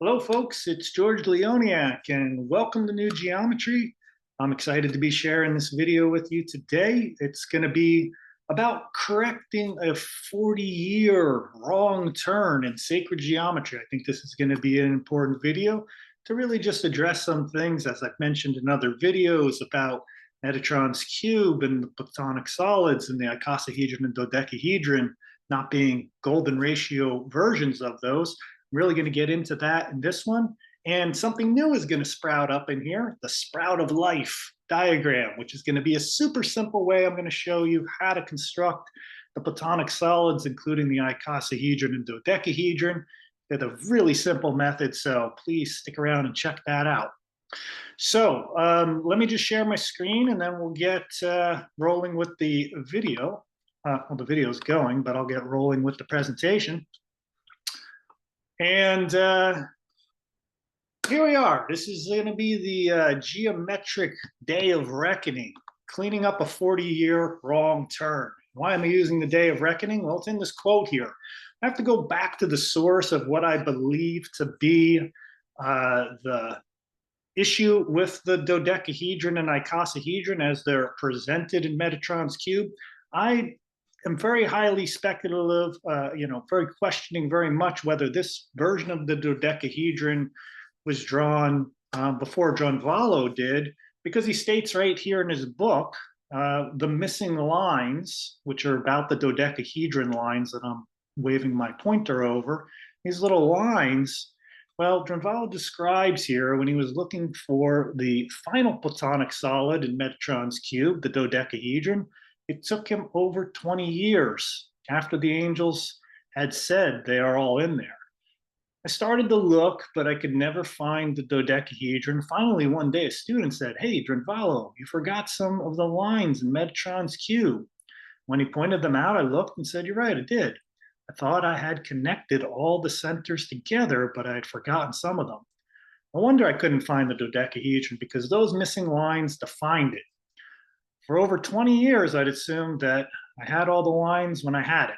Hello, folks. It's George Leoniak, and welcome to New Geometry. I'm excited to be sharing this video with you today. It's going to be about correcting a 40-year wrong turn in sacred geometry. I think this is going to be an important video to really just address some things, as I've mentioned in other videos, about Metatron's cube and the platonic solids and the icosahedron and dodecahedron not being golden ratio versions of those. Really going to get into that in this one. And something new is going to sprout up in here, the sprout of life diagram, which is going to be a super simple way I'm going to show you how to construct the platonic solids, including the icosahedron and dodecahedron. They're the really simple method, so please stick around and check that out. So let me just share my screen, and then we'll get rolling with the video. Well, the video is going, but I'll get rolling with the presentation. And here we are. This is going to be the geometric day of reckoning, cleaning up a 40-year wrong turn. Why am I using the day of reckoning? Well, it's in this quote here. I have to go back to the source of what I believe to be the issue with the dodecahedron and icosahedron as they're presented in Metatron's cube. I am very highly speculative, very questioning very much whether this version of the dodecahedron was drawn before Drunvalo did, because he states right here in his book, the missing lines, which are about the dodecahedron lines that I'm waving my pointer over, these little lines, well, Drunvalo describes here when he was looking for the final platonic solid in Metatron's cube, the dodecahedron, it took him over 20 years after the angels had said they are all in there. I started to look, but I could never find the dodecahedron. Finally, one day, a student said, "Hey, Drunvalo, you forgot some of the lines in Metatron's cube." When he pointed them out, I looked and said, "You're right, I did. I thought I had connected all the centers together, but I had forgotten some of them. No wonder I couldn't find the dodecahedron, because those missing lines defined it. For over 20 years, I'd assumed that I had all the lines when I had it."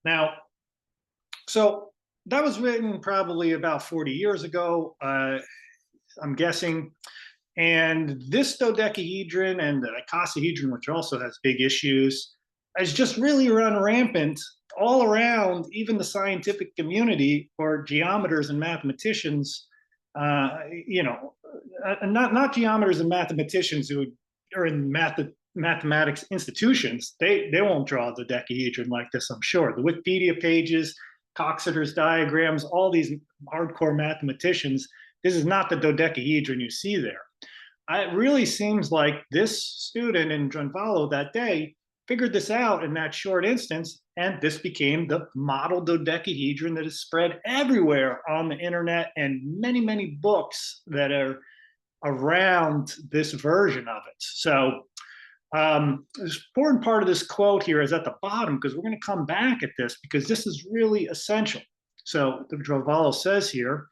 Now, so that was written probably about 40 years ago, I'm guessing. And this dodecahedron and the icosahedron, which also has big issues, has just really run rampant all around, even the scientific community, or geometers and mathematicians, not geometers and mathematicians who are in mathematics institutions. They won't draw the dodecahedron like this, I'm sure. The Wikipedia pages, Coxeter's diagrams, all these hardcore mathematicians, this is not the dodecahedron you see there. It really seems like this student in Drunvalo that day figured this out in that short instance, and this became the model dodecahedron that is spread everywhere on the internet, and many, many books that are around this version of it. So the important part of this quote here is at the bottom, because we're going to come back at this, because this is really essential. So the Drunvalo says here,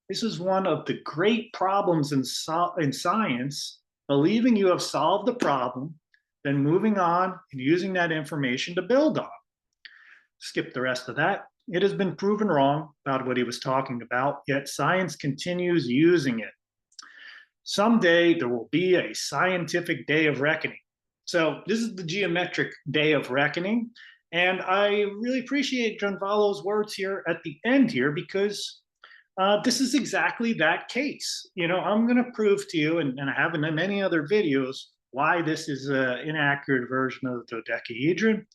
this is one of the great problems in science, believing you have solved the problem, then moving on and using that information to build on. Skip the rest of that. It has been proven wrong about what he was talking about, yet science continues using it. Someday there will be a scientific day of reckoning. So this is the geometric day of reckoning. And I really appreciate Drunvalo's words here at the end here, because this is exactly that case. I'm going to prove to you, and I have in many other videos, why this is an inaccurate version of the dodecahedron.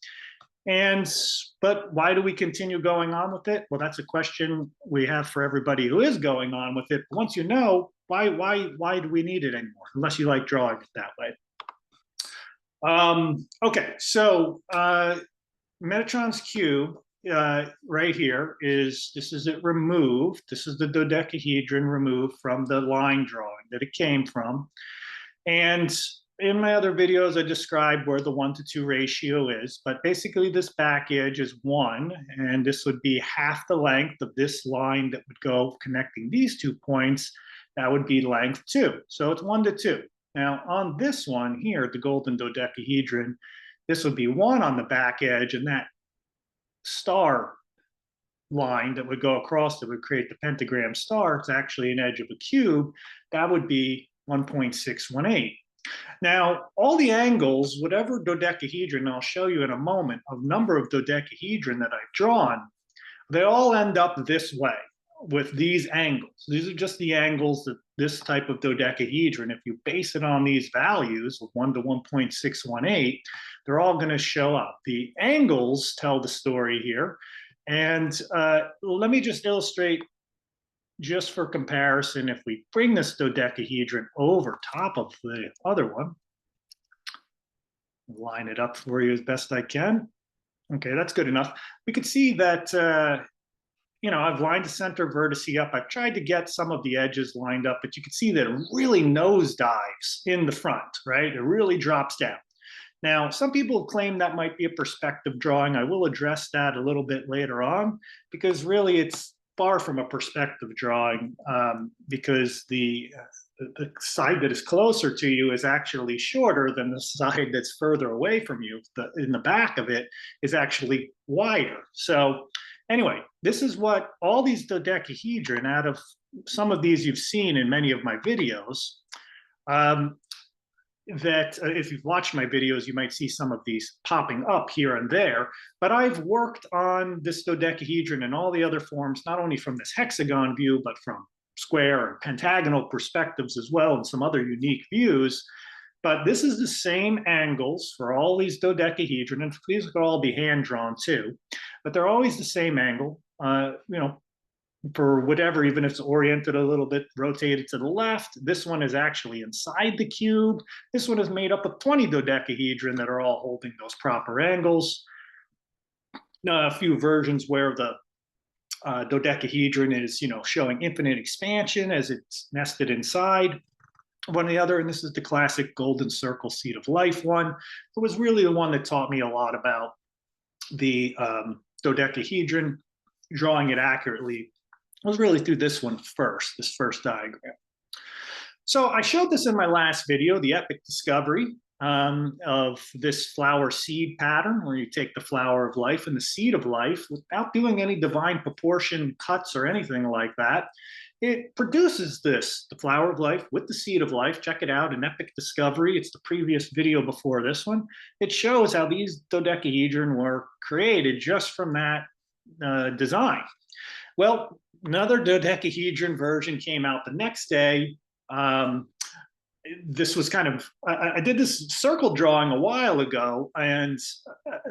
But why do we continue going on with it? Well, that's a question we have for everybody who is going on with it. Once you know, why do we need it anymore? Unless you like drawing it that way. Okay, so Metatron's cube right here this is it removed. This is the dodecahedron removed from the line drawing that it came from. And in my other videos, I described where the 1:2 ratio is, but basically this back edge is 1, and this would be half the length of this line that would go connecting these 2 points. That would be length 2. So it's 1:2. Now on this one here, the golden dodecahedron, this would be 1 on the back edge, and that star line that would go across that would create the pentagram star, it's actually an edge of a cube, that would be 1.618. Now, all the angles, whatever dodecahedron, I'll show you in a moment, a number of dodecahedron that I've drawn, they all end up this way with these angles. These are just the angles that this type of dodecahedron, if you base it on these values of 1 to 1.618, they're all going to show up. The angles tell the story here. And let me just illustrate, just for comparison, if we bring this dodecahedron over top of the other one, line it up for you as best I can. Okay, that's good enough. We could see that, I've lined the center vertice up. I've tried to get some of the edges lined up, but you can see that it really nosedives in the front, right? It really drops down. Now, some people claim that might be a perspective drawing. I will address that a little bit later on, because really it's far from a perspective drawing, because the side that is closer to you is actually shorter than the side that's further away from you. In the back of it is actually wider. So anyway, this is what all these dodecahedron, out of some of these you've seen in many of my videos, that if you've watched my videos, you might see some of these popping up here and there. But I've worked on this dodecahedron and all the other forms, not only from this hexagon view, but from square and pentagonal perspectives as well, and some other unique views. But this is the same angles for all these dodecahedron, and these could all be hand drawn too, but they're always the same angle, for whatever, even if it's oriented a little bit, rotated to the left. This one is actually inside the cube. This one is made up of 20 dodecahedron that are all holding those proper angles. Now, a few versions where the dodecahedron is, showing infinite expansion as it's nested inside one or the other. And this is the classic golden circle seed of life one. It was really the one that taught me a lot about the dodecahedron, drawing it accurately. Was really through this one first, this first diagram. So I showed this in my last video, the epic discovery of this flower seed pattern, where you take the flower of life and the seed of life without doing any divine proportion cuts or anything like that. It produces this, the flower of life with the seed of life. Check it out, an epic discovery. It's the previous video before this one. It shows how these dodecahedron were created just from that design. Well, another dodecahedron version came out the next day. This was kind of, I did this circle drawing a while ago, and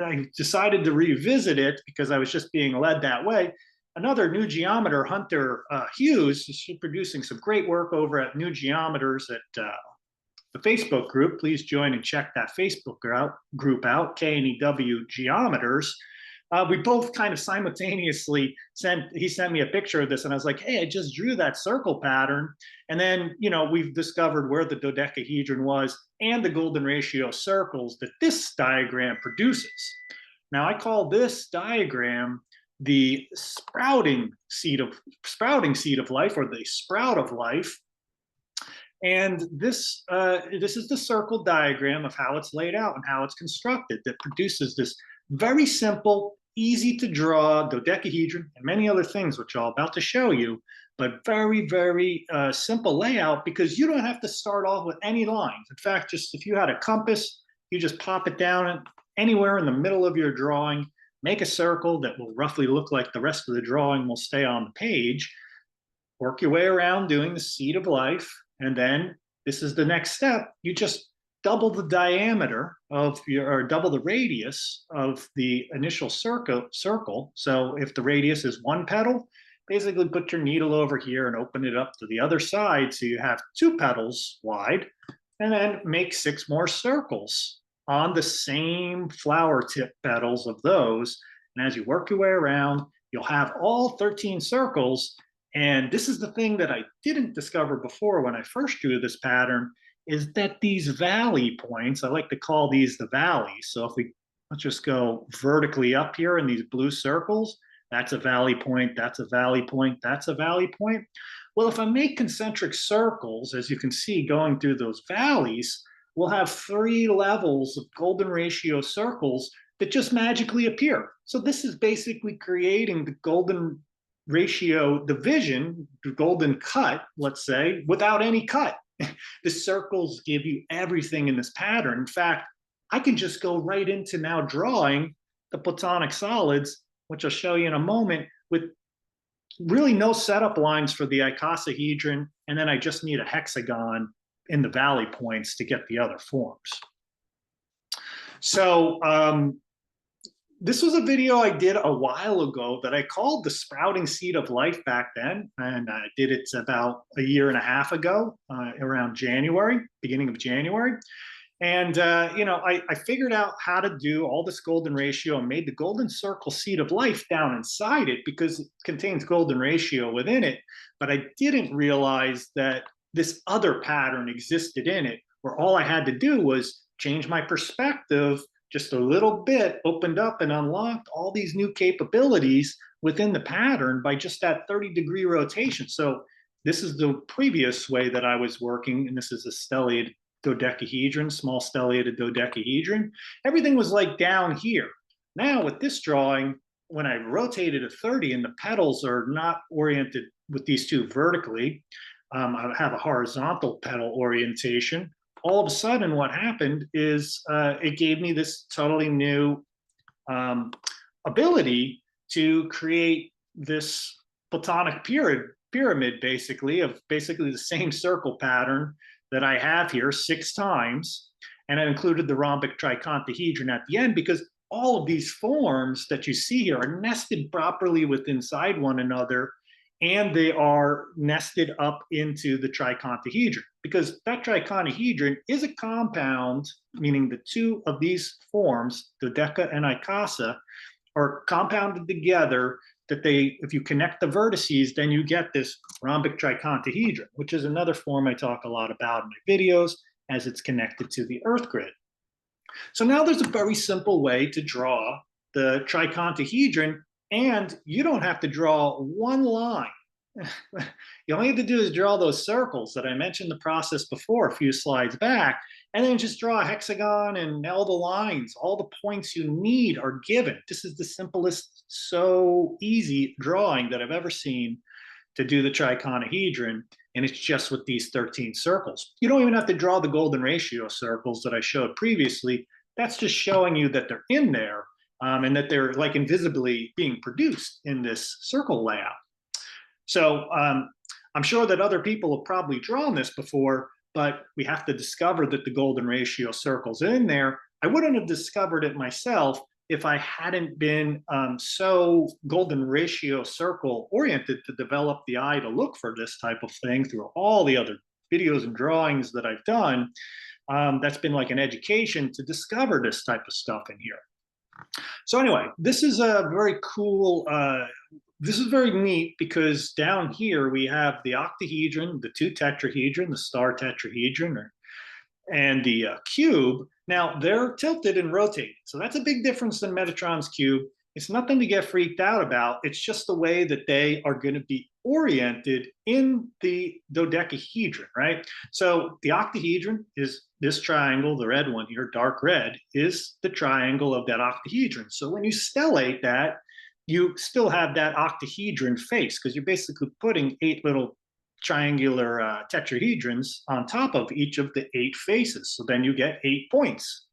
I decided to revisit it because I was just being led that way. Another new geometer, Hunter Hughes, is producing some great work over at New Geometers at the Facebook group. Please join and check that Facebook group out, KNEW Geometers. We both kind of simultaneously he sent me a picture of this, and I was like, hey, I just drew that circle pattern. And then, we've discovered where the dodecahedron was and the golden ratio circles that this diagram produces. Now, I call this diagram the sprouting seed of life, or the sprout of life. And this is the circle diagram of how it's laid out and how it's constructed, that produces this very simple, easy to draw dodecahedron and many other things, which I'm about to show you, but very, very simple layout, because you don't have to start off with any lines. In fact, just if you had a compass, you just pop it down anywhere in the middle of your drawing, make a circle that will roughly look like the rest of the drawing will stay on the page, work your way around doing the seed of life, and then this is the next step. You just double the diameter of or double the radius of the initial circle. So if the radius is one petal, basically put your needle over here and open it up to the other side, so you have 2 petals wide, and then make 6 more circles on the same flower tip petals of those. And as you work your way around, you'll have all 13 circles. And this is the thing that I didn't discover before when I first drew this pattern, is that these valley points, I like to call these the valleys. So if let's just go vertically up here in these blue circles, that's a valley point, that's a valley point, that's a valley point. Well, if I make concentric circles, as you can see going through those valleys, we'll have 3 levels of golden ratio circles that just magically appear. So this is basically creating the golden ratio division, the golden cut, let's say, without any cut. The circles give you everything in this pattern. In fact, I can just go right into now drawing the platonic solids, which I'll show you in a moment, with really no setup lines for the icosahedron, and then I just need a hexagon in the valley points to get the other forms. So this was a video I did a while ago that I called the sprouting seed of life back then, and I did it about a year and a half ago, around January, beginning of January. And, I figured out how to do all this golden ratio and made the golden circle seed of life down inside it because it contains golden ratio within it. But I didn't realize that this other pattern existed in it, where all I had to do was change my perspective just a little bit, opened up and unlocked all these new capabilities within the pattern by just that 30-degree rotation. So this is the previous way that I was working, and this is a stellated dodecahedron, small stellated dodecahedron. Everything was like down here. Now with this drawing, when I rotated at 30 and the petals are not oriented with these two vertically, I have a horizontal petal orientation. All of a sudden what happened is it gave me this totally new ability to create this platonic pyramid basically the same circle pattern that I have here 6 times, and I included the rhombic trichontahedron at the end because all of these forms that you see here are nested properly inside one another, and they are nested up into the trichontahedron because that trichontahedron is a compound, meaning the two of these forms, Dodeca and Icosa, are compounded together that if you connect the vertices, then you get this rhombic trichontahedron, which is another form I talk a lot about in my videos as it's connected to the Earth grid. So now there's a very simple way to draw the trichontahedron, and you don't have to draw one line. You only have to do is draw those circles that I mentioned the process before a few slides back, and then just draw a hexagon and all the lines, all the points you need are given. This is the simplest, so easy drawing that I've ever seen to do the trichontahedron, and it's just with these 13 circles. You don't even have to draw the golden ratio circles that I showed previously. That's just showing you that they're in there and that they're like invisibly being produced in this circle layout. So I'm sure that other people have probably drawn this before, but we have to discover that the golden ratio circle's in there. I wouldn't have discovered it myself if I hadn't been so golden ratio circle oriented to develop the eye to look for this type of thing through all the other videos and drawings that I've done. That's been like an education to discover this type of stuff in here. So anyway, this is a very cool, this is very neat because down here we have the octahedron, the 2 tetrahedron, the star tetrahedron, and the cube. Now they're tilted and rotated. So that's a big difference than Metatron's cube. It's nothing to get freaked out about. It's just the way that they are going to be oriented in the dodecahedron, right? So the octahedron is this triangle, the red one here, dark red, is the triangle of that octahedron. So when you stellate that, you still have that octahedron face because you're basically putting 8 little triangular tetrahedrons on top of each of the 8 faces. So then you get 8 points.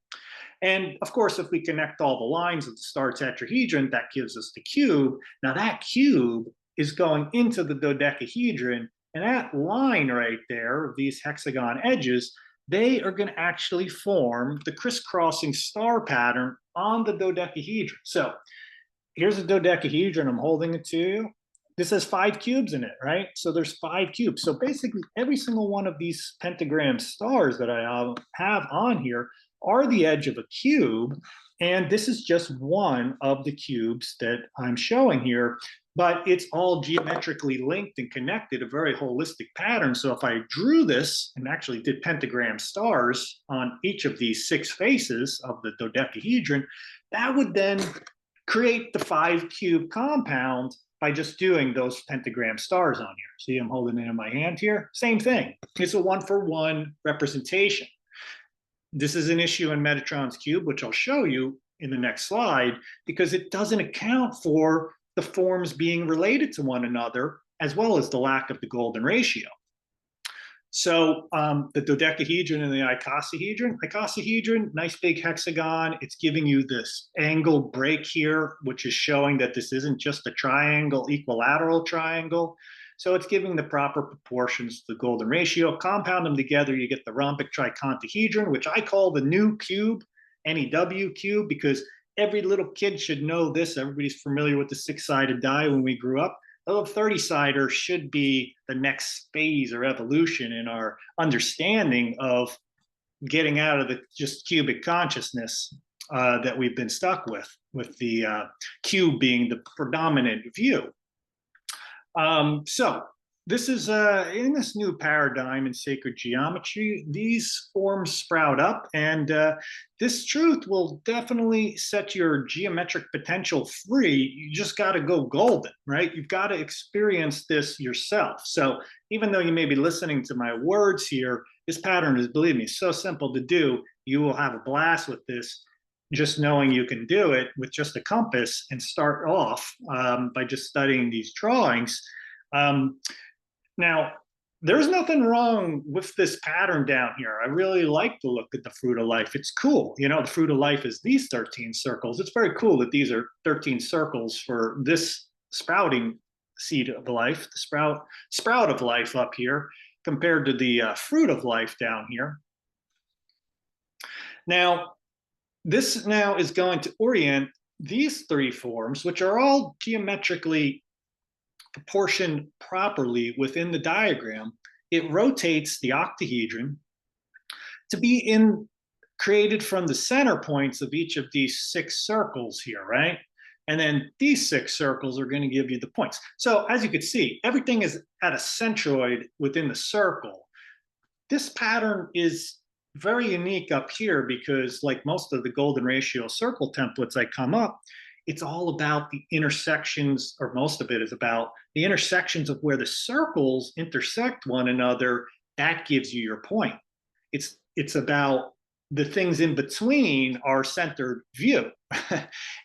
And of course, if we connect all the lines of the star tetrahedron, that gives us the cube. Now that cube is going into the dodecahedron, and that line right there, these hexagon edges, they are going to actually form the crisscrossing star pattern on the dodecahedron. So here's a dodecahedron, I'm holding it to you. This has 5 cubes in it, right? So there's 5 cubes. So basically every single one of these pentagram stars that I have on here are the edge of a cube. And this is just one of the cubes that I'm showing here, but it's all geometrically linked and connected, a very holistic pattern. So if I drew this and actually did pentagram stars on each of these 6 faces of the dodecahedron, that would then create the 5 cube compound by just doing those pentagram stars on here. See, I'm holding it in my hand here. Same thing. It's a 1-for-1 representation. This is an issue in Metatron's cube, which I'll show you. in the next slide, because it doesn't account for the forms being related to one another, as well as the lack of the golden ratio. So the dodecahedron and the icosahedron, nice big hexagon. It's giving you this angle break here, which is showing that this isn't just a triangle, equilateral triangle. So it's giving the proper proportions to the golden ratio. Compound them together, you get the rhombic tricontahedron, which I call the new cube, NEW cube, because every little kid should know this. Everybody's familiar with the six-sided die when we grew up. A 30-sider should be the next phase or evolution in our understanding of getting out of the just cubic consciousness that we've been stuck with the cube being the predominant view. So this is in this new paradigm in sacred geometry, these forms sprout up, and this truth will definitely set your geometric potential free. You just got to go golden, right? You've got to experience this yourself. So even though you may be listening to my words here, this pattern is, believe me, so simple to do. You will have a blast with this, just knowing you can do it with just a compass and start off by just studying these drawings. Now, there's nothing wrong with this pattern down here. I really like to look at the fruit of life. It's cool. You know, the fruit of life is these 13 circles. It's very cool that these are 13 circles for this sprouting seed of life, the sprout of life up here, compared to the fruit of life down here. Now, this now is going to orient these three forms, which are all geometrically proportioned properly within the diagram. It rotates the octahedron to be created from the center points of each of these 6 circles here, right? And then these 6 circles are going to give you the points. So as you can see, everything is at a centroid within the circle. This pattern is very unique up here because, like most of the golden ratio circle templates I come up, it's all about the intersections, or most of it is about the intersections of where the circles intersect one another. That gives you your point. It's about the things in between our centered view.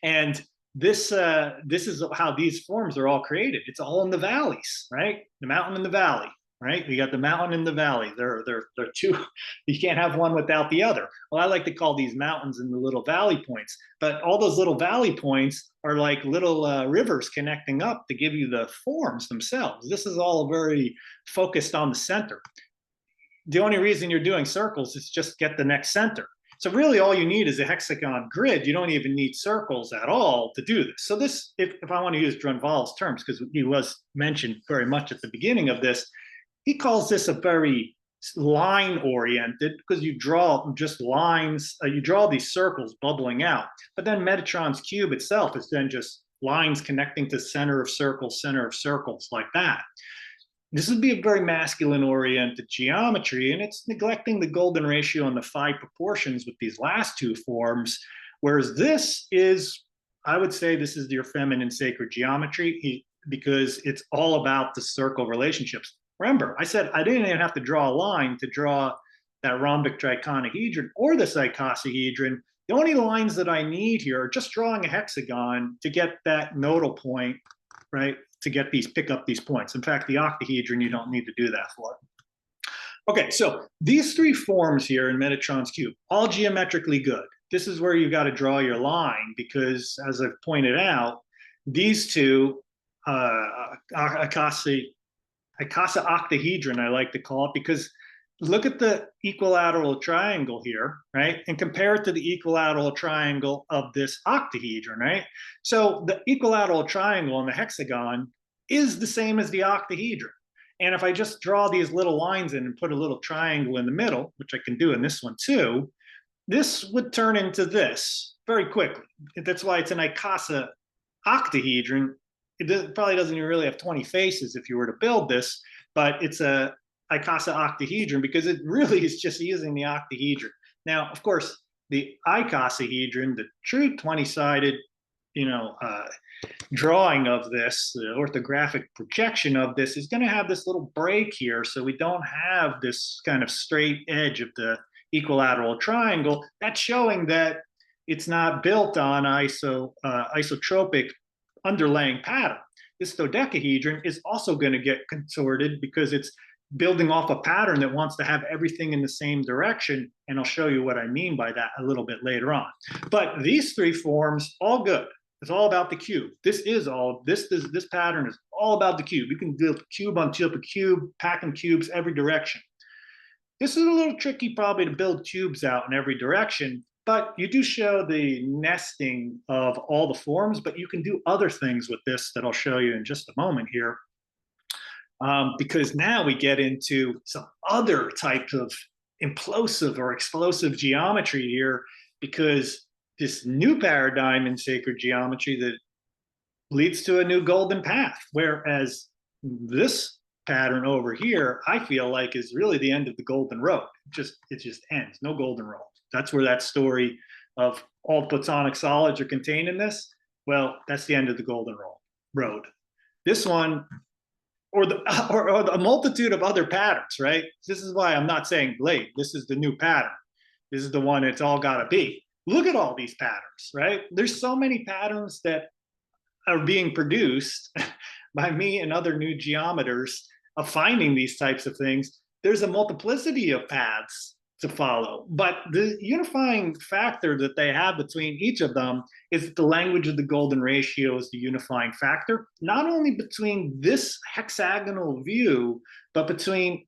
And this is how these forms are all created. It's all in the valleys, right? The mountain and the valley, right? You got the mountain and the valley. They're two. You can't have one without the other. Well, I like to call these mountains and the little valley points. But all those little valley points are like little rivers connecting up to give you the forms themselves. This is all very focused on the center. The only reason you're doing circles is just get the next center. So really all you need is a hexagon grid. You don't even need circles at all to do this. So this, if I want to use Drunvalo's terms, because he was mentioned very much at the beginning of this, he calls this a very line-oriented, because you draw just lines, you draw these circles bubbling out. But then Metatron's cube itself is then just lines connecting to center of circles, like that. This would be a very masculine-oriented geometry, and it's neglecting the golden ratio and the phi proportions with these last 2 forms, whereas this is, I would say, this is your feminine sacred geometry, because it's all about the circle relationships. Remember, I said I didn't even have to draw a line to draw that rhombic triconahedron or this icosahedron. The only lines that I need here are just drawing a hexagon to get that nodal point, right? To get these, pick up these points. In fact, the octahedron, you don't need to do that for. Okay, so these 3 forms here in Metatron's cube, all geometrically good. This is where you got to draw your line, because as I've pointed out, these 2, icosahedron, I like to call it, because look at the equilateral triangle here, right? And compare it to the equilateral triangle of this octahedron, right? So the equilateral triangle on the hexagon is the same as the octahedron. And if I just draw these little lines in and put a little triangle in the middle, which I can do in this one too, this would turn into this very quickly. That's why it's an icosahedron. It probably doesn't even really have 20 faces if you were to build this, but it's a icosahedron because it really is just using the octahedron. Now, of course, the icosahedron, the true 20-sided, drawing of this, the orthographic projection of this, is going to have this little break here, so we don't have this kind of straight edge of the equilateral triangle. That's showing that it's not built on isotropic underlying pattern. This dodecahedron is also going to get contorted because it's building off a pattern that wants to have everything in the same direction. And I'll show you what I mean by that a little bit later on. But these three forms, all good. It's all about the cube. This pattern is all about the cube. You can build cube on top of cube, packing cubes every direction. This is a little tricky probably to build cubes out in every direction, but you do show the nesting of all the forms, but you can do other things with this that I'll show you in just a moment here. Because now we get into some other types of implosive or explosive geometry here, because this new paradigm in sacred geometry that leads to a new golden path, whereas this pattern over here, I feel like, is really the end of the golden road. It just ends, no golden road. That's where that story of all platonic solids are contained in this. Well, that's the end of the golden road. This one, or a multitude of other patterns, right? This is why I'm not saying blade. This is the new pattern. This is the one it's all got to be. Look at all these patterns, right? There's so many patterns that are being produced by me and other new geometers of finding these types of things. There's a multiplicity of paths to follow, but the unifying factor that they have between each of them is that the language of the golden ratio is the unifying factor, not only between this hexagonal view, but between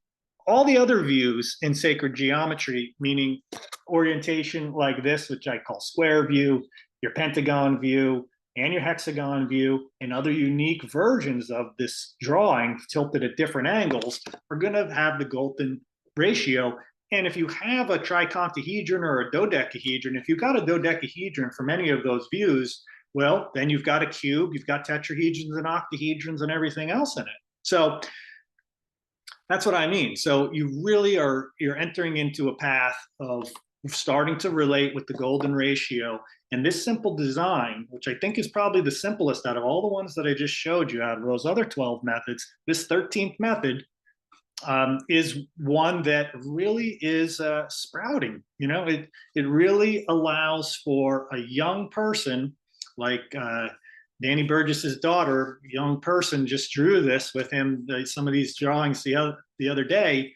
all the other views in sacred geometry, meaning orientation like this, which I call square view, your pentagon view, and your hexagon view, and other unique versions of this drawing tilted at different angles are going to have the golden ratio. And if you have a tricontahedron or a dodecahedron, if you've got a dodecahedron from any of those views, well, then you've got a cube, you've got tetrahedrons and octahedrons and everything else in it. So that's what I mean. So you're entering into a path of starting to relate with the golden ratio. And this simple design, which I think is probably the simplest out of all the ones that I just showed you out of those other 12 methods, this 13th method is one that really is sprouting. You know, it really allows for a young person like Danny Burgess's daughter, young person, just drew this with him, some of these drawings the other day,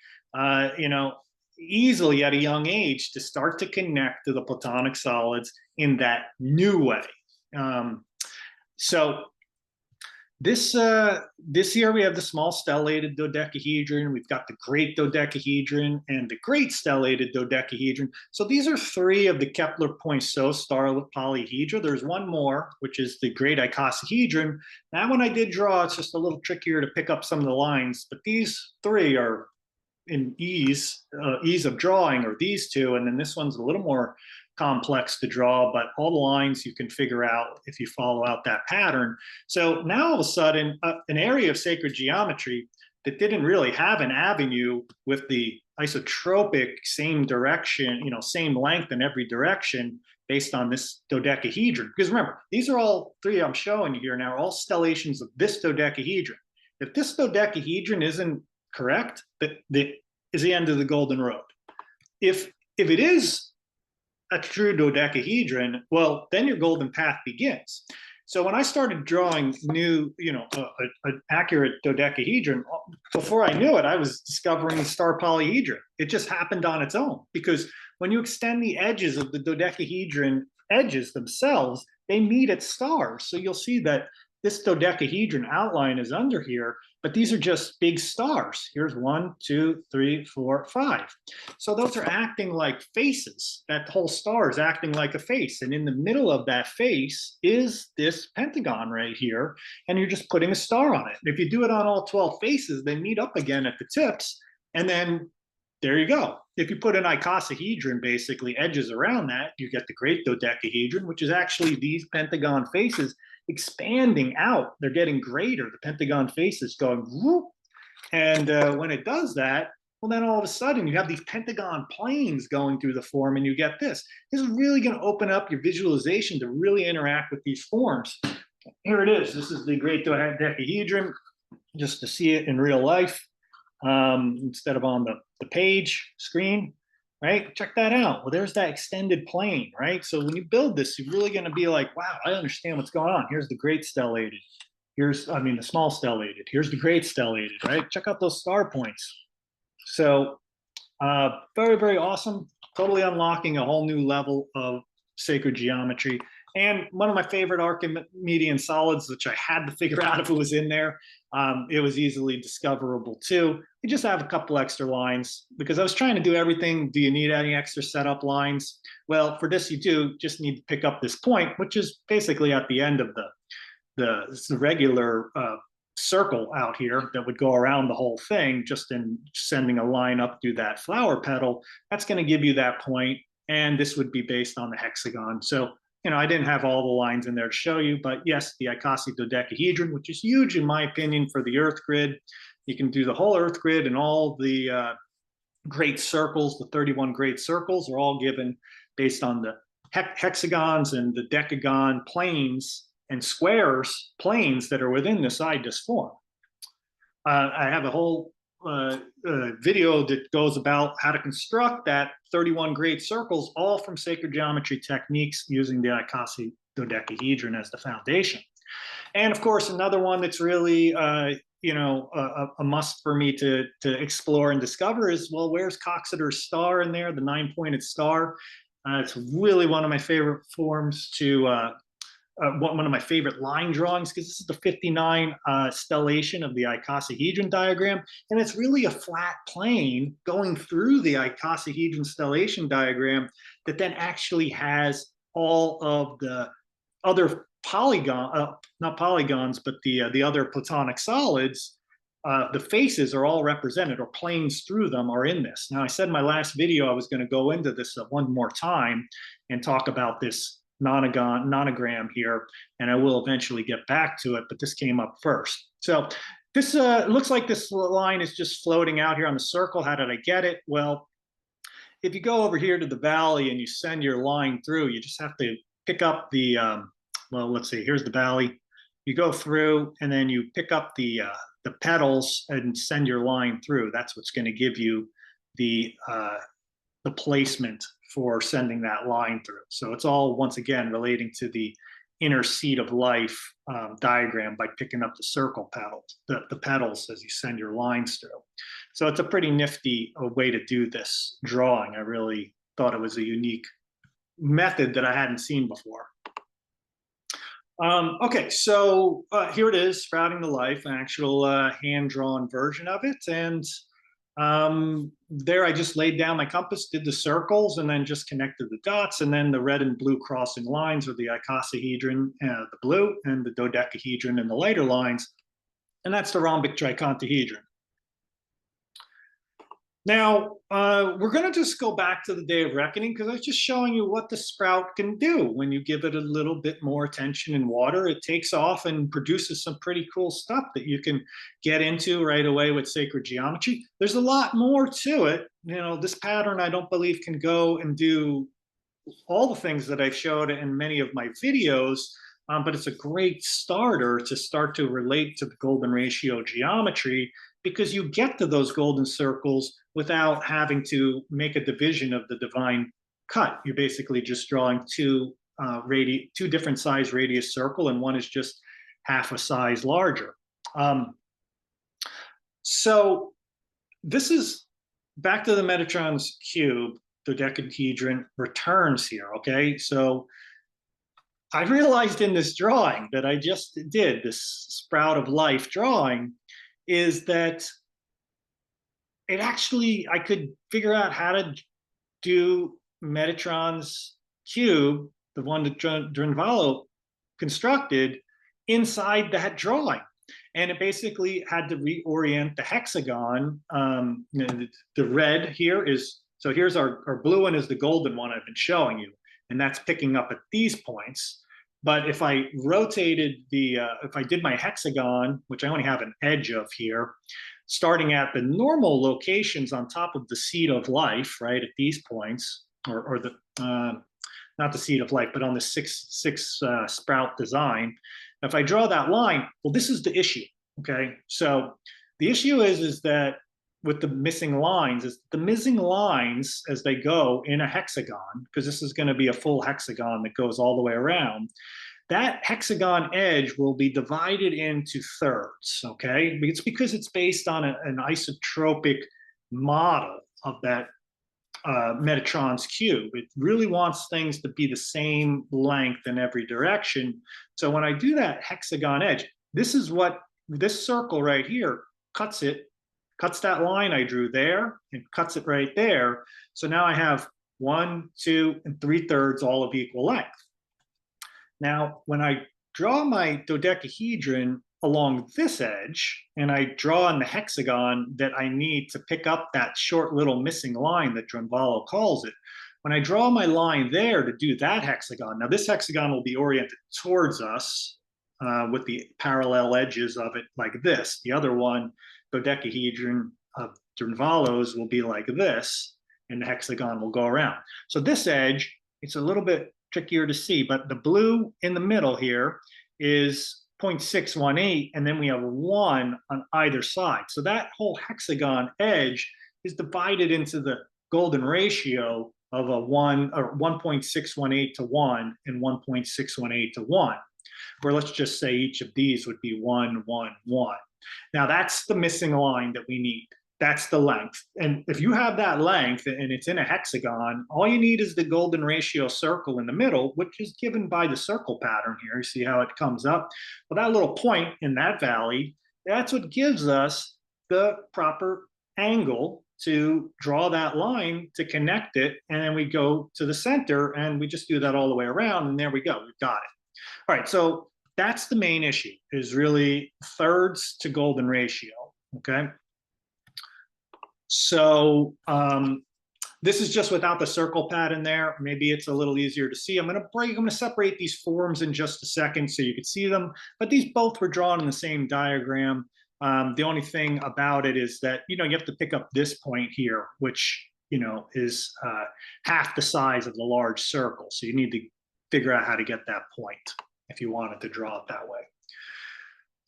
you know, easily at a young age to start to connect to the platonic solids in that new way. So this year we have the small stellated dodecahedron, we've got the great dodecahedron and the great stellated dodecahedron. So these are three of the Kepler-Poinsot starlit polyhedra. There's one more, which is the great icosahedron. That one I did draw, it's just a little trickier to pick up some of the lines, but these three are in ease of drawing, or these two, and then this one's a little more complex to draw, but all the lines you can figure out if you follow out that pattern. So now all of a sudden, an area of sacred geometry that didn't really have an avenue with the isotropic same direction, you know, same length in every direction based on this dodecahedron. Because remember, these are all three I'm showing you here now, are all stellations of this dodecahedron. If this dodecahedron isn't correct, that is the end of the golden road. If it is a true dodecahedron, well, then your golden path begins. So when I started drawing new, you know, an accurate dodecahedron, before I knew it, I was discovering the star polyhedron. It just happened on its own, because when you extend the edges of the dodecahedron edges themselves, they meet at stars. So you'll see that this dodecahedron outline is under here, but these are just big stars. Here's 1, 2, 3, 4, 5. So those are acting like faces. That whole star is acting like a face. And in the middle of that face is this pentagon right here. And you're just putting a star on it. If you do it on all 12 faces, they meet up again at the tips. And then there you go. If you put an icosahedron, basically edges around that, you get the great dodecahedron, which is actually these pentagon faces expanding out. They're getting greater. The pentagon face is going whoop. And when it does that, well, then all of a sudden you have these pentagon planes going through the form, and you get this. This is really going to open up your visualization to really interact with these forms. Here it is. This is the great dodecahedron, just to see it in real life instead of on the page screen. right? Check that out. Well, there's that extended plane, right? So when you build this, you're really going to be like, wow, I understand what's going on. Here's the great stellated. Here's, I mean, the small stellated. Here's the great stellated, right? Check out those star points. So very, very awesome. Totally unlocking a whole new level of sacred geometry. And one of my favorite Archimedean solids, which I had to figure out if it was in there, it was easily discoverable too. You just have a couple extra lines because I was trying to do everything. Do you need any extra setup lines? Well, for this, you do just need to pick up this point, which is basically at the end of the regular circle out here that would go around the whole thing, just in sending a line up through that flower petal. That's going to give you that point, and this would be based on the hexagon. So, you know, I didn't have all the lines in there to show you, but yes, the Icosahedron, which is huge in my opinion for the Earth grid. You can do the whole Earth grid, and all the great circles, the 31 great circles, are all given based on the hexagons and the decagon planes and squares, planes that are within this idus form. I have a whole video that goes about how to construct that 31 great circles, all from sacred geometry techniques using the Icosahedron as the foundation. And of course, another one that's really you know, a must for me to explore and discover is, well, where's Coxeter's star in there, the 9-pointed star? It's really one of my favorite forms to one of my favorite line drawings, because this is the 59 stellation of the icosahedron diagram, and it's really a flat plane going through the icosahedron stellation diagram that then actually has all of the other not polygons, but the other platonic solids. The faces are all represented, or planes through them are in this. Now, I said in my last video I was going to go into this one more time and talk about this nonogram here, and I will eventually get back to it, but this came up first. So this looks like this line is just floating out here on the circle. How did I get it? Well, if you go over here to the valley and you send your line through, you just have to pick up the, well, let's see, here's the valley. You go through and then you pick up the petals and send your line through. That's what's going to give you the placement for sending that line through. So it's all, once again, relating to the inner seed of life diagram by picking up the circle petals, the petals as you send your lines through. So it's a pretty nifty way to do this drawing. I really thought it was a unique method that I hadn't seen before. Okay, so here it is, Sprouting the Life, an actual hand-drawn version of it. And there I just laid down my compass, did the circles, and then just connected the dots, and then the red and blue crossing lines are the icosahedron, the blue, and the dodecahedron and the lighter lines, and that's the rhombic tricontahedron. Now, we're going to just go back to the Day of Reckoning, because I was just showing you what the sprout can do when you give it a little bit more attention in water. It takes off and produces some pretty cool stuff that you can get into right away with sacred geometry. There's a lot more to it. You know, this pattern, I don't believe, can go and do all the things that I've showed in many of my videos, but it's a great starter to start to relate to the golden ratio geometry, because you get to those golden circles without having to make a division of the divine cut. You're basically just drawing two different size radius circle, and one is just half a size larger. So this is back to the Metatron's cube. The dodecahedron returns here, okay? So I realized in this drawing that I just did, this sprout of life drawing, is that it actually, I could figure out how to do Metatron's cube, the one that Drunvalo constructed, inside that drawing. And it basically had to reorient the hexagon. The red here is, so here's our blue one is the golden one I've been showing you, and that's picking up at these points. But if I rotated if I did my hexagon, which I only have an edge of here, starting at the normal locations on top of the seed of life, right, at these points, or the, not the seed of life, but on the six sprout design, if I draw that line, well, this is the issue, okay? So the issue is that with the missing lines is the missing lines as they go in a hexagon, because this is going to be a full hexagon that goes all the way around. That hexagon edge will be divided into thirds, okay? It's because it's based on an isotropic model of that Metatron's cube. It really wants things to be the same length in every direction. So when I do that hexagon edge, this is what this circle right here cuts it, cuts that line I drew there and cuts it right there. So now I have 1, 2, and 3/3 all of equal length. Now, when I draw my dodecahedron along this edge, and I draw in the hexagon that I need to pick up that short little missing line that Drunvalo calls it, when I draw my line there to do that hexagon, now this hexagon will be oriented towards us with the parallel edges of it like this. The other one, dodecahedron of Drunvalo's, will be like this, and the hexagon will go around. So this edge, it's a little bit trickier to see, but the blue in the middle here is 0.618, and then we have 1 on either side. So that whole hexagon edge is divided into the golden ratio of a 1 or 1.618 to 1 and 1.618 to 1, where let's just say each of these would be 1, 1, 1. Now that's the missing line that we need. That's the length. And if you have that length and it's in a hexagon, all you need is the golden ratio circle in the middle, which is given by the circle pattern here. You see how it comes up? Well, that little point in that valley, that's what gives us the proper angle to draw that line to connect it. And then we go to the center and we just do that all the way around. And there we go. We've got it. All right. So that's the main issue, is really thirds to golden ratio. Okay. So this is just without the circle pattern there. Maybe it's a little easier to see. I'm going to separate these forms in just a second so you can see them. But these both were drawn in the same diagram. The only thing about it is that, you have to pick up this point here, which, is half the size of the large circle. So you need to figure out how to get that point if you wanted to draw it that way.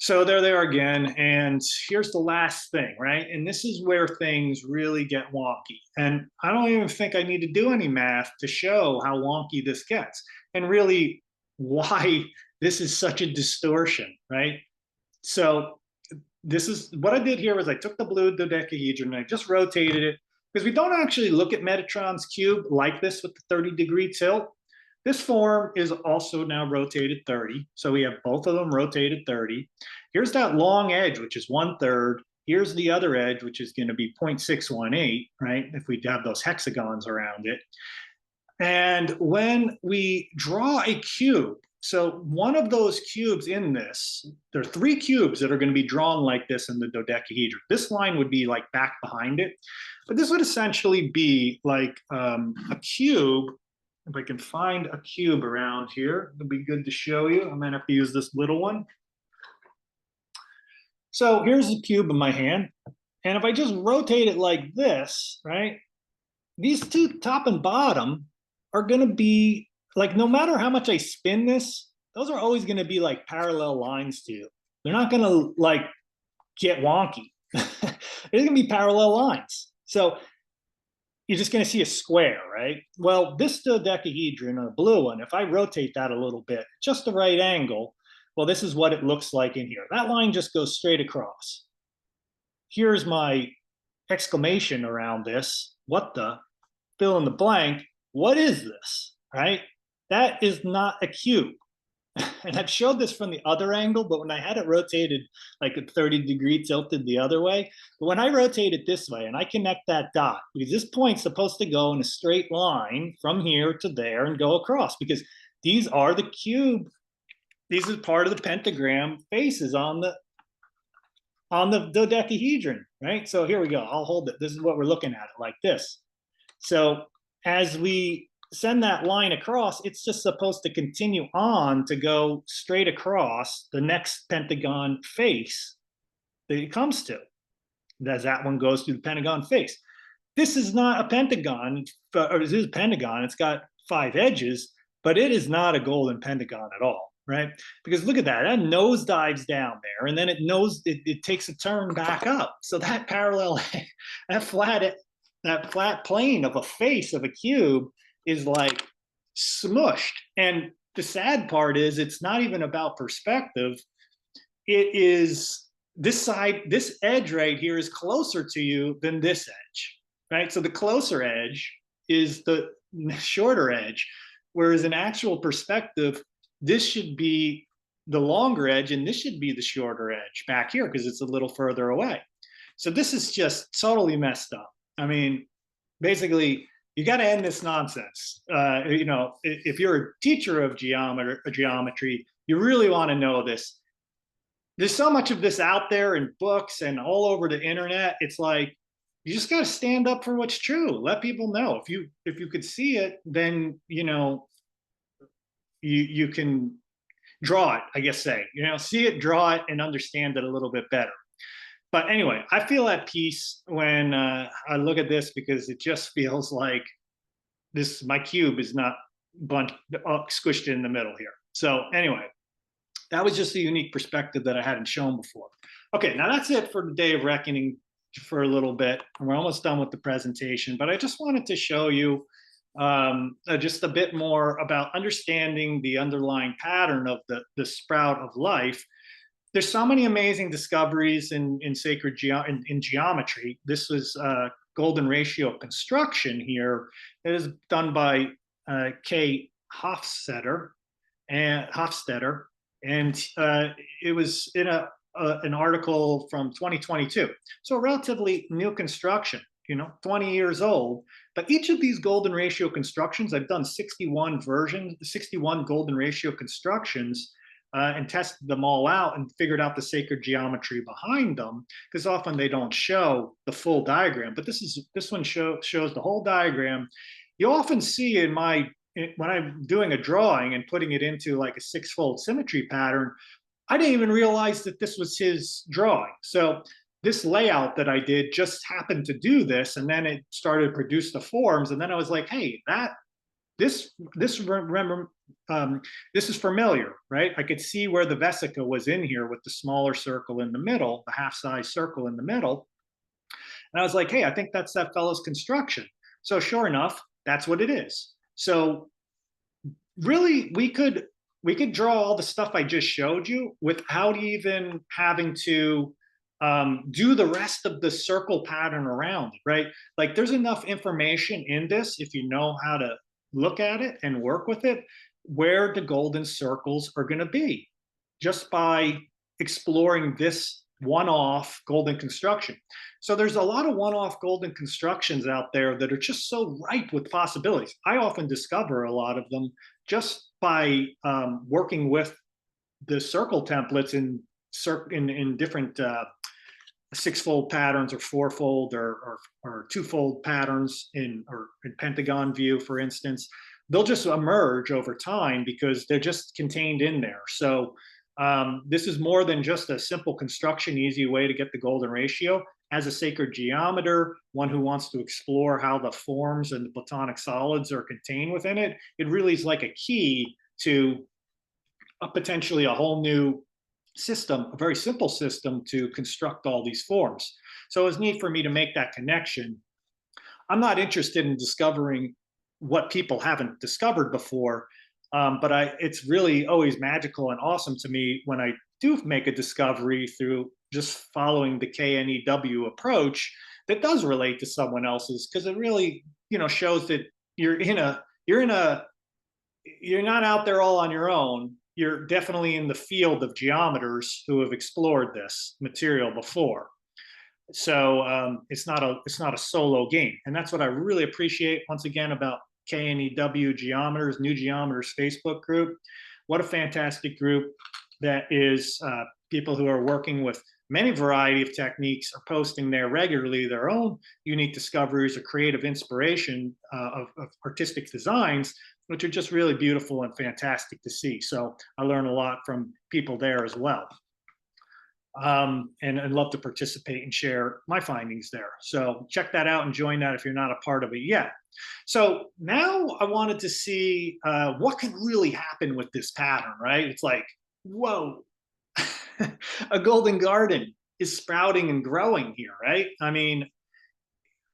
So there they are again, and here's the last thing, right? And this is where things really get wonky. And I don't even think I need to do any math to show how wonky this gets, and really why this is such a distortion, right? So this is what I did here was I took the blue dodecahedron and I just rotated it, because we don't actually look at Metatron's cube like this with the 30-degree tilt. This form is also now rotated 30. So we have both of them rotated 30. Here's that long edge, which is 1/3. Here's the other edge, which is going to be 0.618, right? If we have those hexagons around it. And when we draw a cube, so one of those cubes in this, there are 3 cubes that are going to be drawn like this in the dodecahedron. This line would be like back behind it, but this would essentially be like a cube. If I can find a cube around here, it'll be good to show you. I might have to use this little one. So here's the cube in my hand. And if I just rotate it like this, right, these two, top and bottom, are going to be like, no matter how much I spin this, those are always going to be like parallel lines to you. They're not going to like get wonky. It's going to be parallel lines. So you're just going to see a square, right? Well, this dodecahedron, a blue one, if I rotate that a little bit, just the right angle, well, this is what it looks like in here. That line just goes straight across. Here's my exclamation around this. What the? Fill in the blank. What is this, right? That is not a cube. And I've showed this from the other angle, but when I had it rotated like a 30-degree tilted the other way, but when I rotate it this way and I connect that dot, because this point's supposed to go in a straight line from here to there and go across, because these are the cube. These are part of the pentagram faces on the dodecahedron, right? So here we go. I'll hold it. This is what we're looking at, like this. So as we send that line across, it's just supposed to continue on to go straight across the next pentagon face that it comes to. As that one goes through the pentagon face. This is not a pentagon, or this is a pentagon. It's got 5 edges, but it is not a golden pentagon at all, right? Because look at that. That nose dives down there, and then it takes a turn back up. So that parallel that flat plane of a face of a cube is like smushed. And the sad part is it's not even about perspective. It is this side, this edge right here is closer to you than this edge, right? So the closer edge is the shorter edge, whereas in actual perspective, this should be the longer edge and this should be the shorter edge back here because it's a little further away. So this is just totally messed up. I mean, basically, you got to end this nonsense. You know, if you're a teacher of geometry, you really want to know this. There's so much of this out there in books and all over the internet. It's like you just got to stand up for what's true. Let people know. If you could see it, then you know you can draw it. I guess say see it, draw it, and understand it a little bit better. But anyway, I feel at peace when I look at this because it just feels like my cube is not squished in the middle here. So anyway, that was just a unique perspective that I hadn't shown before. Okay, now that's it for the Day of Reckoning for a little bit. We're almost done with the presentation, but I just wanted to show you just a bit more about understanding the underlying pattern of the sprout of life. There's so many amazing discoveries in sacred in geometry. This was golden ratio construction here. It is done by K. Hofstadter, and it was in an article from 2022. So a relatively new construction, 20 years old. But each of these golden ratio constructions, I've done 61 versions, 61 golden ratio constructions, and tested them all out and figured out the sacred geometry behind them, because often they don't show the full diagram. But this one shows the whole diagram. You often see when I'm doing a drawing and putting it into like a six-fold symmetry pattern, I didn't even realize that this was his drawing. So this layout that I did just happened to do this, and then it started to produce the forms. And then I was like, hey, this is familiar, right? I could see where the vesica was in here with the smaller circle in the middle, the half-size circle in the middle. And I was like, hey, I think that's that fellow's construction. So sure enough, that's what it is. So really, we could draw all the stuff I just showed you without even having to do the rest of the circle pattern around, right? Like there's enough information in this, if you know how to look at it and work with it, where the golden circles are going to be just by exploring this one-off golden construction. So there's a lot of one-off golden constructions out there that are just so ripe with possibilities. I often discover a lot of them just by working with the circle templates in different six-fold patterns or four-fold or two-fold patterns in pentagon view, for instance. They'll just emerge over time because they're just contained in there. So this is more than just a simple construction, easy way to get the golden ratio. As a sacred geometer, one who wants to explore how the forms and the platonic solids are contained within it, it really is like a key to potentially a whole new system, a very simple system to construct all these forms. So it was neat for me to make that connection. I'm not interested in discovering what people haven't discovered before, but it's really always magical and awesome to me when I do make a discovery through just following the KNEW approach that does relate to someone else's, because it really, shows that you're not out there all on your own. You're definitely in the field of geometers who have explored this material before. So it's not a solo game, and that's what I really appreciate once again about KNEW Geometers, New Geometers Facebook group. What a fantastic group that is. People who are working with many variety of techniques are posting there regularly their own unique discoveries or creative inspiration of artistic designs, which are just really beautiful and fantastic to see. So I learn a lot from people there as well. And I'd love to participate and share my findings there. So check that out and join that if you're not a part of it yet. So now I wanted to see what can really happen with this pattern, right? It's like, whoa, a golden garden is sprouting and growing here, right? I mean,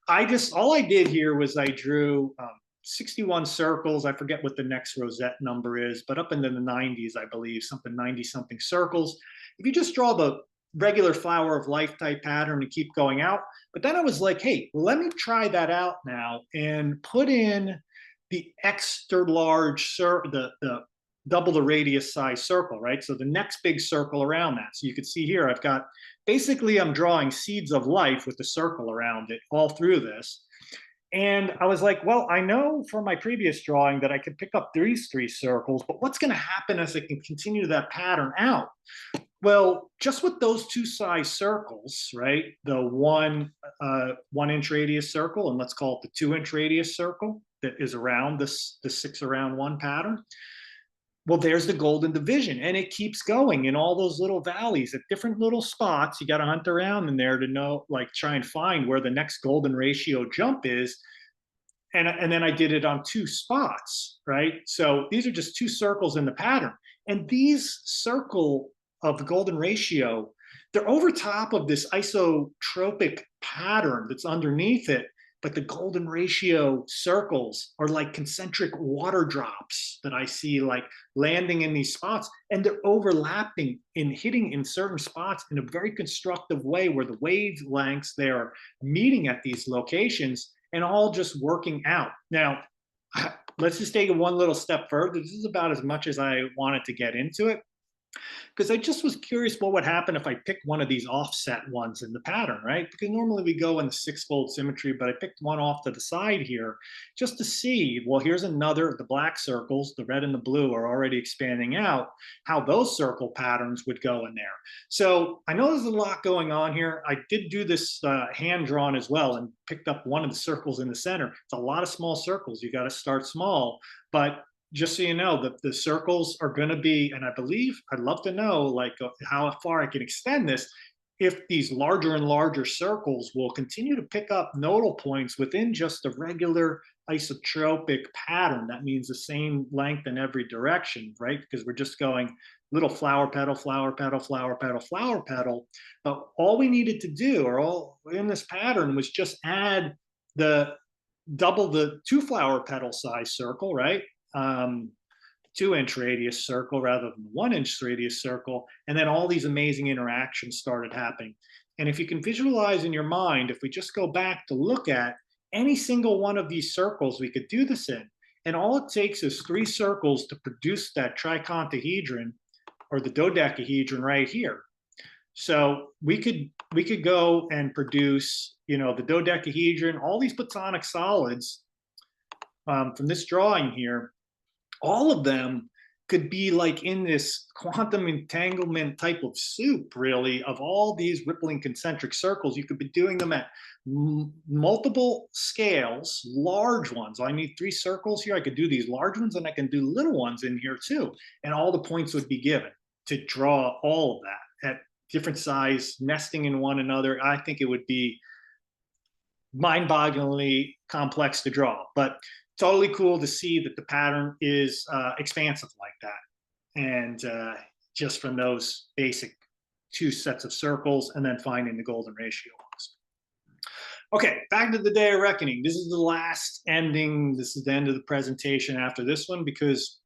all I did here was I drew 61 circles. I forget what the next rosette number is, but up into the 90s, I believe, something 90 something circles. If you just draw the regular flower of life type pattern and keep going out. But then I was like, hey, let me try that out now and put in the extra large, the double the radius size circle, right? So the next big circle around that. So you can see here, I've got, basically I'm drawing seeds of life with the circle around it all through this. And I was like, well, I know from my previous drawing that I could pick up these three circles, but what's going to happen as I can continue that pattern out? Well, just with those two size circles, right? The 1 inch radius circle, and let's call it the 2 inch radius circle that is around this, the 6 around 1 pattern. Well, there's the golden division, and it keeps going in all those little valleys at different little spots. You got to hunt around in there to know, like, try and find where the next golden ratio jump is. And then I did it on 2 spots, right? So these are just 2 circles in the pattern. And these circle of the golden ratio, they're over top of this isotropic pattern that's underneath it. But the golden ratio circles are like concentric water drops that I see like landing in these spots, and they're overlapping and hitting in certain spots in a very constructive way where the wavelengths they're meeting at these locations and all just working out. Now, let's just take it one little step further. This is about as much as I wanted to get into it, because I just was curious what would happen if I picked one of these offset ones in the pattern, right? Because normally we go in the 6-fold symmetry, but I picked one off to the side here just to see, well, here's another, the black circles, the red and the blue are already expanding out, how those circle patterns would go in there. So I know there's a lot going on here. I did do this hand drawn as well and picked up one of the circles in the center. It's a lot of small circles. You got to start small, but just so you know, that the circles are going to be, and I believe, I'd love to know like how far I can extend this, if these larger and larger circles will continue to pick up nodal points within just a regular isotropic pattern. That means the same length in every direction, right? Because we're just going little flower petal, flower petal, flower petal, flower petal. But all we needed to do, or all in this pattern, was just add double the 2 flower petal size circle, right? 2-inch radius circle rather than the 1-inch radius circle, and then all these amazing interactions started happening. And if you can visualize in your mind, if we just go back to look at any single one of these circles, we could do this in, and all it takes is 3 circles to produce that tricontahedron or the dodecahedron right here. So we could go and produce, you know, the dodecahedron, all these platonic solids from this drawing here. All of them could be like in this quantum entanglement type of soup, really, of all these rippling concentric circles. You could be doing them at multiple scales, large ones. I need 3 circles here. I could do these large ones, and I can do little ones in here too. And all the points would be given to draw all of that at different size, nesting in one another. I think it would be mind-bogglingly complex to draw, but totally cool to see that the pattern is expansive like that. And just from those basic 2 sets of circles and then finding the golden ratio ones. Okay, back to the day of reckoning. This is the last ending. This is the end of the presentation after this one, because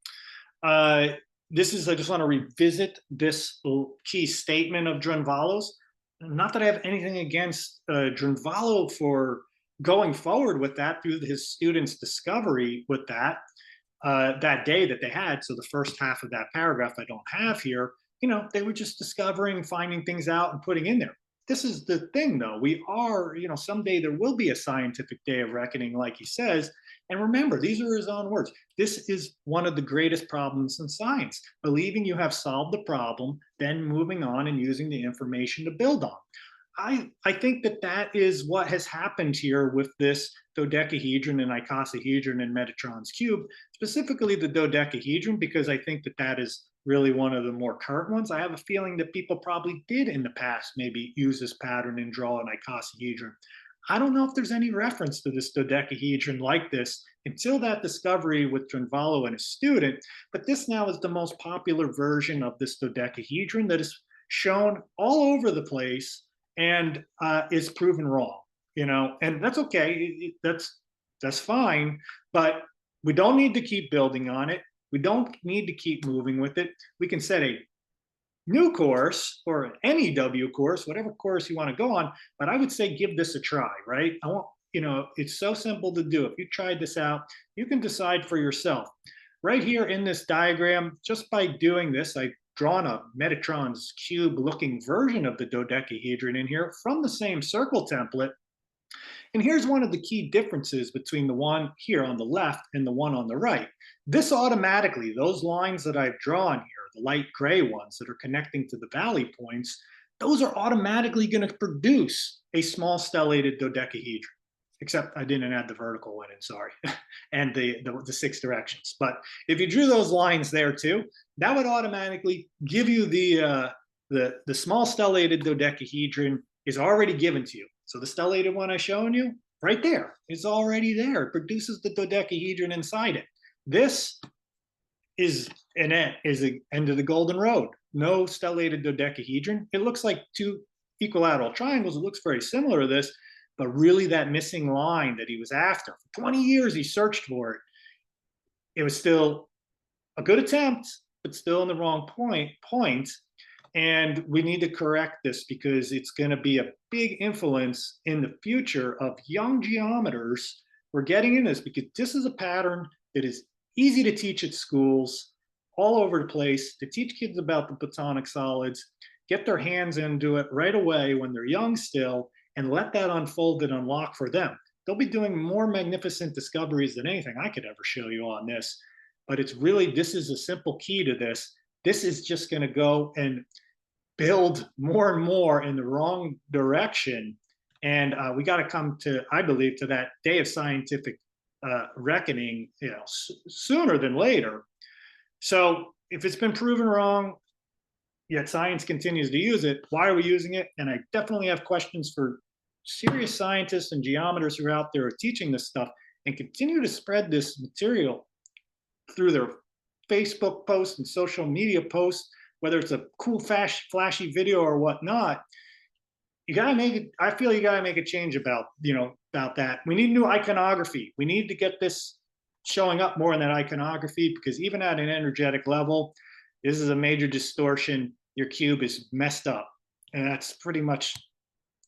I just want to revisit this key statement of Drunvalo's. Not that I have anything against Drunvalo for going forward with that through his students' discovery with that day that they had. So the first half of that paragraph I don't have here, you know, they were just discovering, finding things out and putting in there. This is the thing though, we are, you know, someday there will be a scientific day of reckoning, like he says. And remember, these are his own words. This is one of the greatest problems in science, believing you have solved the problem, then moving on and using the information to build on. I think that is what has happened here with this dodecahedron and icosahedron and Metatron's cube, specifically the dodecahedron, because I think that is really one of the more current ones. I have a feeling that people probably did in the past maybe use this pattern and draw an icosahedron. I don't know if there's any reference to this dodecahedron like this until that discovery with Drunvalo and his student, but this now is the most popular version of this dodecahedron that is shown all over the place and is proven wrong. and that's okay. That's fine, but we don't need to keep building on it. We don't need to keep moving with it. We can set a new course or any W course, whatever course you want to go on. But I would say give this a try, right? It's so simple to do. If you tried this out, you can decide for yourself. Right here in this diagram, just by doing this, I've drawn a Metatron's cube looking version of the dodecahedron in here from the same circle template. And here's one of the key differences between the one here on the left and the one on the right. This automatically, those lines that I've drawn here, the light gray ones that are connecting to the valley points, those are automatically going to produce a small stellated dodecahedron. Except I didn't add the vertical one in, sorry, and the 6 directions. But if you drew those lines there too, that would automatically give you the small stellated dodecahedron is already given to you. So the stellated one I've shown you, right there, is already there. It produces the dodecahedron inside it. This is an end of the golden road. No stellated dodecahedron. It looks like 2 equilateral triangles. It looks very similar to this, but really that missing line that he was after. For 20 years, he searched for it. It was still a good attempt, but still in the wrong point. And we need to correct this because it's going to be a big influence in the future of young geometers. We're getting in this because this is a pattern that is easy to teach at schools all over the place, to teach kids about the platonic solids, get their hands into it right away when they're young still, and let that unfold and unlock for them. They'll be doing more magnificent discoveries than anything I could ever show you on this. But it's really, this is a simple key to this. This is just going to go and build more and more in the wrong direction. And we got to come to, I believe, to that day of scientific reckoning, sooner than later. So if it's been proven wrong, yet science continues to use it, why are we using it? And I definitely have questions for serious scientists and geometers who are out there teaching this stuff and continue to spread this material through their Facebook posts and social media posts, whether it's a cool, flashy video or whatnot. You gotta make it. I feel you gotta make a change about that. We need new iconography. We need to get this showing up more in that iconography, because even at an energetic level, this is a major distortion. Your cube is messed up, and that's pretty much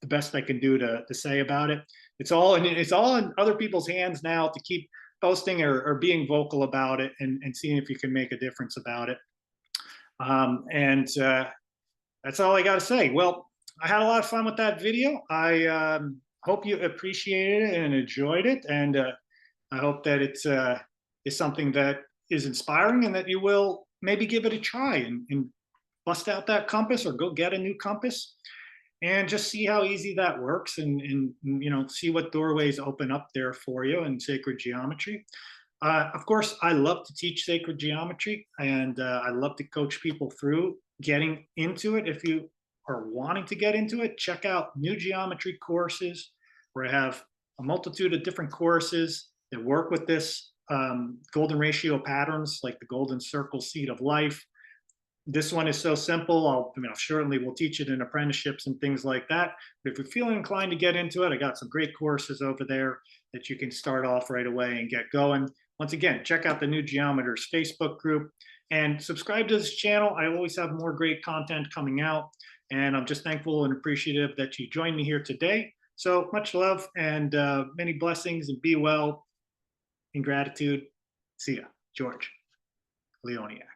the best I can do to say about it. It's all in other people's hands now to keep posting or being vocal about it and seeing if you can make a difference about it. That's all I got to say. Well, I had a lot of fun with that video. I hope you appreciated it and enjoyed it, and I hope that it's is something that is inspiring and that you will maybe give it a try and bust out that compass or go get a new compass and just see how easy that works and see what doorways open up there for you in sacred geometry. Of course, I love to teach sacred geometry, and I love to coach people through getting into it. If you are wanting to get into it, check out New Geometry courses, where I have a multitude of different courses that work with this golden ratio patterns, like the golden circle seed of life. This one is so simple. I certainly will teach it in apprenticeships and things like that. But if you're feeling inclined to get into it, I got some great courses over there that you can start off right away and get going. Once again, check out the New Geometers Facebook group and subscribe to this channel. I always have more great content coming out, and I'm just thankful and appreciative that you joined me here today. So much love and many blessings, and be well. In gratitude. See ya. George Leonia.